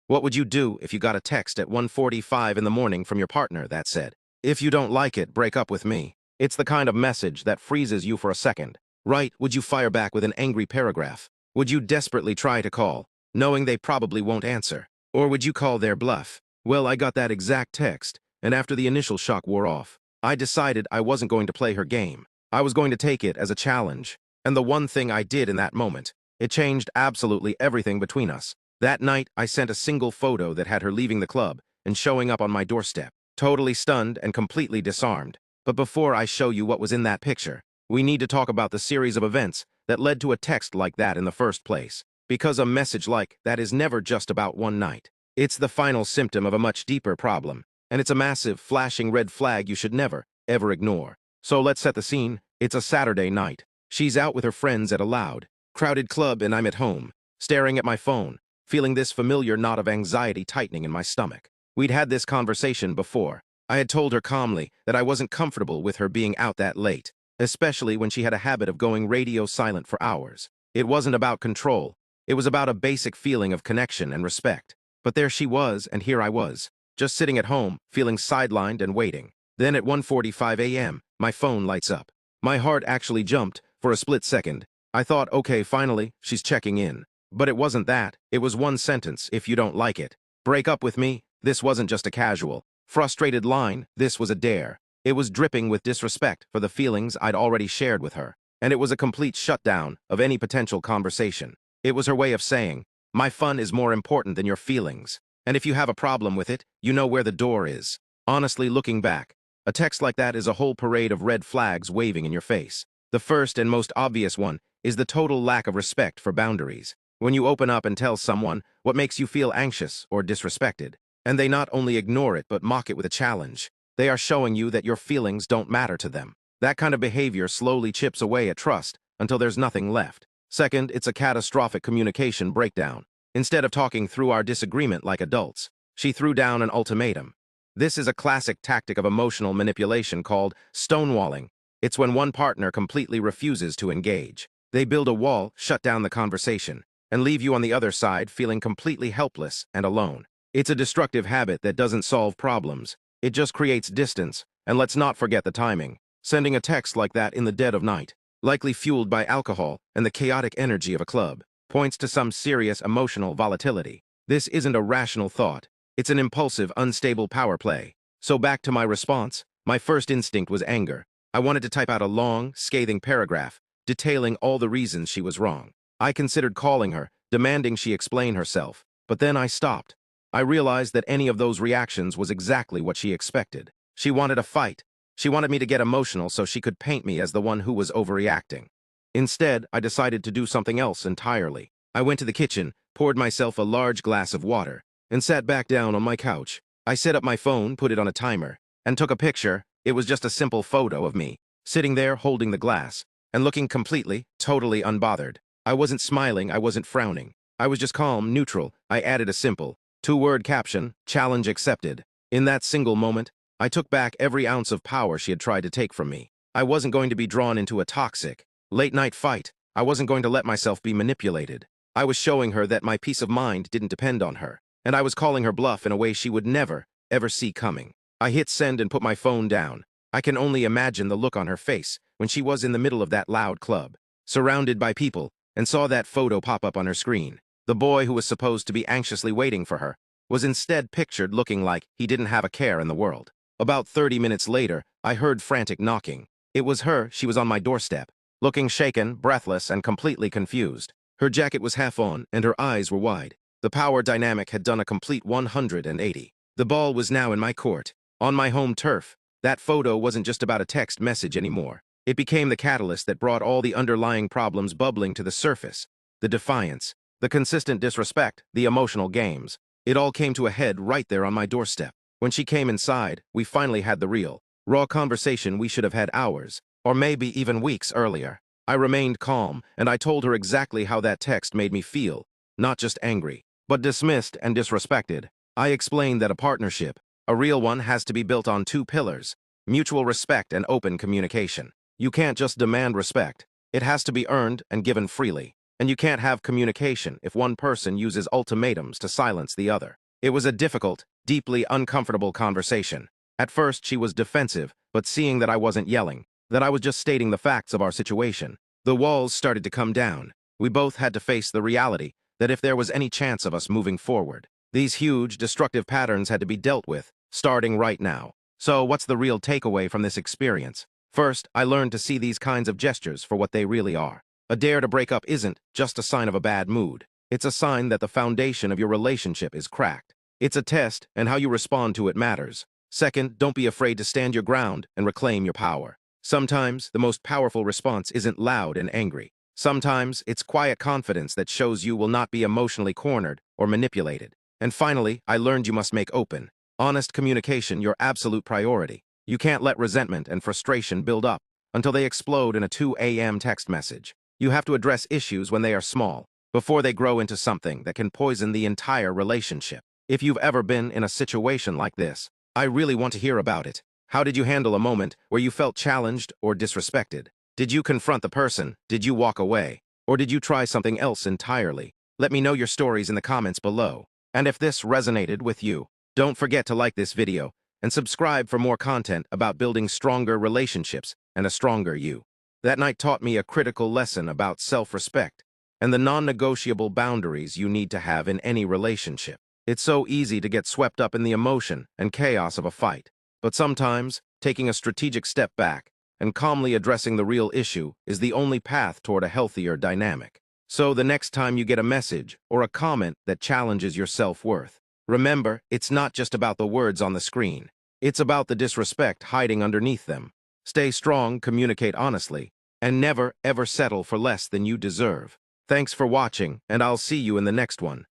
What would you do if you got a text at 1:45 in the morning from your partner that said, "If you don't like it, break up with me"? It's the kind of message that freezes you for a second. Right? Would you fire back with an angry paragraph? Would you desperately try to call, knowing they probably won't answer? Or would you call their bluff? Well, I got that exact text, and after the initial shock wore off, I decided I wasn't going to play her game. I was going to take it as a challenge. And the one thing I did in that moment, it changed absolutely everything between us. That night, I sent a single photo that had her leaving the club and showing up on my doorstep, totally stunned and completely disarmed. But before I show you what was in that picture, we need to talk about the series of events that led to a text like that in the first place. Because a message like that is never just about one night. It's the final symptom of a much deeper problem, and it's a massive, flashing red flag you should never, ever ignore. So let's set the scene. It's a Saturday night. She's out with her friends at a loud, crowded club, and I'm at home, staring at my phone, feeling this familiar knot of anxiety tightening in my stomach. We'd had this conversation before. I had told her calmly that I wasn't comfortable with her being out that late, especially when she had a habit of going radio silent for hours. It wasn't about control. It was about a basic feeling of connection and respect. But there she was, and here I was, just sitting at home, feeling sidelined and waiting. Then at 1:45 a.m., my phone lights up. My heart actually jumped for a split second. I thought, okay, finally, she's checking in. But it wasn't that. It was one sentence: "If you don't like it, break up with me." This wasn't just a casual, frustrated line. This was a dare. It was dripping with disrespect for the feelings I'd already shared with her. And it was a complete shutdown of any potential conversation. It was her way of saying, my fun is more important than your feelings. And if you have a problem with it, you know where the door is. Honestly, looking back, a text like that is a whole parade of red flags waving in your face. The first and most obvious one is the total lack of respect for boundaries. When you open up and tell someone what makes you feel anxious or disrespected, and they not only ignore it but mock it with a challenge, they are showing you that your feelings don't matter to them. That kind of behavior slowly chips away at trust until there's nothing left. Second, it's a catastrophic communication breakdown. Instead of talking through our disagreement like adults, she threw down an ultimatum. This is a classic tactic of emotional manipulation called stonewalling. It's when one partner completely refuses to engage. They build a wall, shut down the conversation, and leave you on the other side feeling completely helpless and alone. It's a destructive habit that doesn't solve problems. It just creates distance, and let's not forget the timing. Sending a text like that in the dead of night, likely fueled by alcohol and the chaotic energy of a club, points to some serious emotional volatility. This isn't a rational thought. It's an impulsive, unstable power play. So back to my response, my first instinct was anger. I wanted to type out a long, scathing paragraph, detailing all the reasons she was wrong. I considered calling her, demanding she explain herself, but then I stopped. I realized that any of those reactions was exactly what she expected. She wanted a fight. She wanted me to get emotional so she could paint me as the one who was overreacting. Instead, I decided to do something else entirely. I went to the kitchen, poured myself a large glass of water, and sat back down on my couch. I set up my phone, put it on a timer, and took a picture. It was just a simple photo of me, sitting there holding the glass, and looking completely, totally unbothered. I wasn't smiling, I wasn't frowning. I was just calm, neutral. I added a simple, two-word caption, "Challenge accepted." In that single moment, I took back every ounce of power she had tried to take from me. I wasn't going to be drawn into a toxic, late-night fight. I wasn't going to let myself be manipulated. I was showing her that my peace of mind didn't depend on her, and I was calling her bluff in a way she would never, ever see coming. I hit send and put my phone down. I can only imagine the look on her face when she was in the middle of that loud club, surrounded by people, and saw that photo pop up on her screen. The boy who was supposed to be anxiously waiting for her was instead pictured looking like he didn't have a care in the world. About 30 minutes later, I heard frantic knocking. It was her. She was on my doorstep, looking shaken, breathless, and completely confused. Her jacket was half on, and her eyes were wide. The power dynamic had done a complete 180. The ball was now in my court, on my home turf. That photo wasn't just about a text message anymore. It became the catalyst that brought all the underlying problems bubbling to the surface. The defiance, the consistent disrespect, the emotional games. It all came to a head right there on my doorstep. When she came inside, we finally had the real, raw conversation we should have had hours, or maybe even weeks earlier. I remained calm, and I told her exactly how that text made me feel, not just angry, but dismissed and disrespected. I explained that a partnership, a real one, has to be built on two pillars: mutual respect and open communication. You can't just demand respect. It has to be earned and given freely. And you can't have communication if one person uses ultimatums to silence the other. It was a difficult, deeply uncomfortable conversation. At first, she was defensive, but seeing that I wasn't yelling, that I was just stating the facts of our situation, the walls started to come down. We both had to face the reality that if there was any chance of us moving forward, these huge, destructive patterns had to be dealt with, starting right now. So what's the real takeaway from this experience? First, I learned to see these kinds of gestures for what they really are. A dare to break up isn't just a sign of a bad mood. It's a sign that the foundation of your relationship is cracked. It's a test, and how you respond to it matters. Second, don't be afraid to stand your ground and reclaim your power. Sometimes, the most powerful response isn't loud and angry. Sometimes, it's quiet confidence that shows you will not be emotionally cornered or manipulated. And finally, I learned you must make open, honest communication your absolute priority. You can't let resentment and frustration build up until they explode in a 2 a.m. text message. You have to address issues when they are small, before they grow into something that can poison the entire relationship. If you've ever been in a situation like this, I really want to hear about it. How did you handle a moment where you felt challenged or disrespected? Did you confront the person? Did you walk away? Or did you try something else entirely? Let me know your stories in the comments below. And if this resonated with you, don't forget to like this video and subscribe for more content about building stronger relationships and a stronger you. That night taught me a critical lesson about self-respect and the non-negotiable boundaries you need to have in any relationship. It's so easy to get swept up in the emotion and chaos of a fight, but sometimes taking a strategic step back and calmly addressing the real issue is the only path toward a healthier dynamic. So the next time you get a message or a comment that challenges your self-worth, remember, it's not just about the words on the screen. It's about the disrespect hiding underneath them. Stay strong, communicate honestly, and never, ever settle for less than you deserve. Thanks for watching, and I'll see you in the next one.